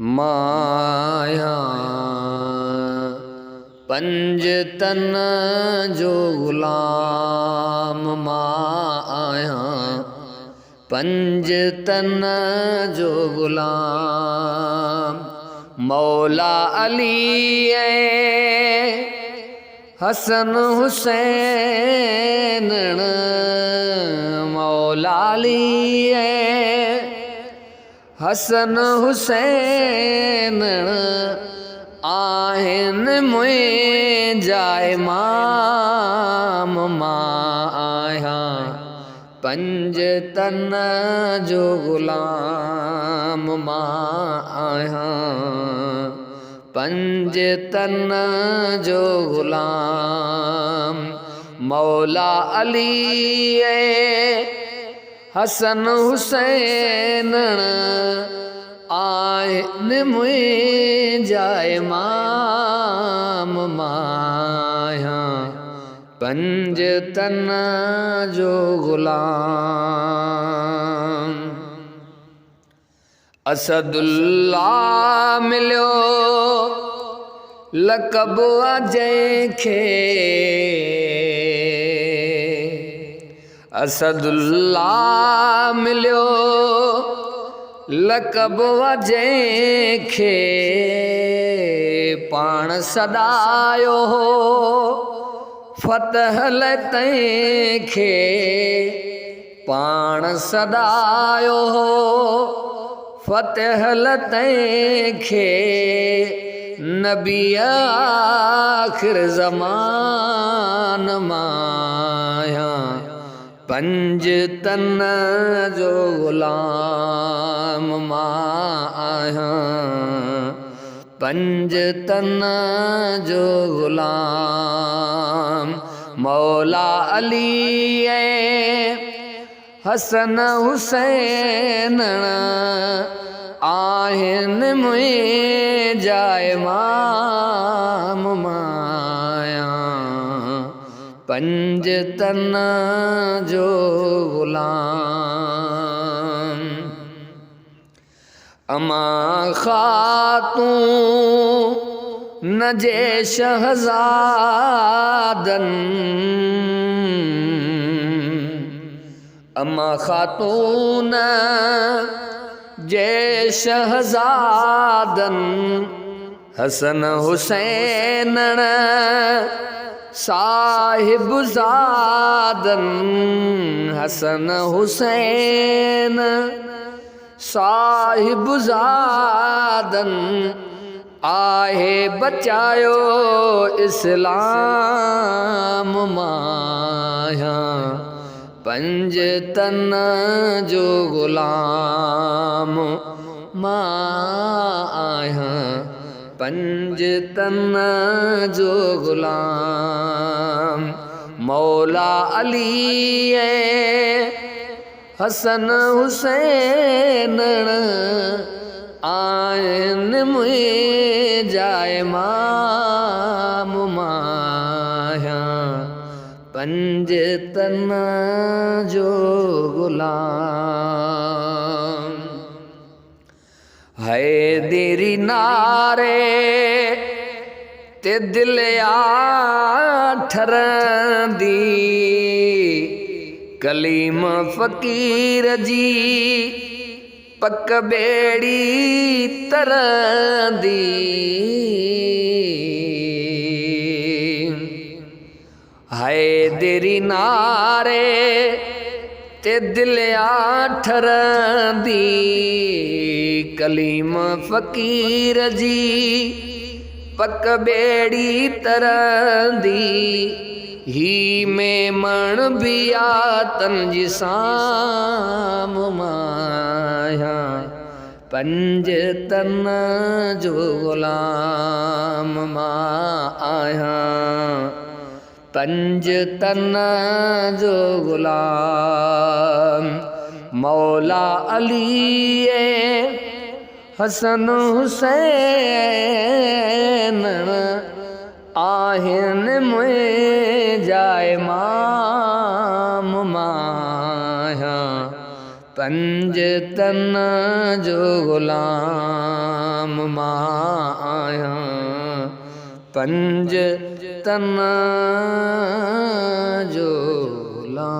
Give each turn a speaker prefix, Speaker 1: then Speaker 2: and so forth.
Speaker 1: माया पंज तन जो गुलाम माया पंज तन जो गुलाम मौला अली हसन हुसैन मौला अली हसन हुसैन आहिन मुंहिंजा इमाम माया पंज तन जो गुलाम माया पंज तन जो गुलाम मौला अली हसन हुसैन आहिन मुंहिंजा इमाम माया पंज तन जो गुलाम असदुल्लाह मिलियो लक़ब जंहिंखे असदुल्लाह मिलियो लक़ब जंहिंखे पाण सदायो हो फ़तह तंहिंखे पाण सदायो हो फ़तह तंहिंखे नबी आख़िर ज़मान माया पंज तन जो गुलाम माया पंज तन जो गुलाम मौला अली हसन हुसैन आहिन मुंहिंजा इमाम माया पंज तन जो गुलाम अमा खातून जे शहज़ादन अमा खातून जे शहज़ादन हसन हुसैन साहिब ज़ादन हसन हुसैन साहिब ज़ादन आहे बचायो इस्लाम माया पंज तन जो गुलाम माया पंज तन जो गुलाम मौला अली हसन हुसैन आहिन मुंहिंजा इमाम माया पंज तन जो गुलाम हैदरी नारे ते दिल ठरंदी कलीम फ़कीर जी पक बेड़ी तरंदी हैदरी नारे ते दिल ठरंदी कलीम फ़कीर जी पक बेड़ी तरंदी ही में मण बिया तन जी साम माया पंज तन जो गुलाम माया पंज तन जो गुलाम मौला अली हसन हुसैन आहिन मुंहिंजा इमाम माया पंज तन जो गुलाम पंज तना जो ला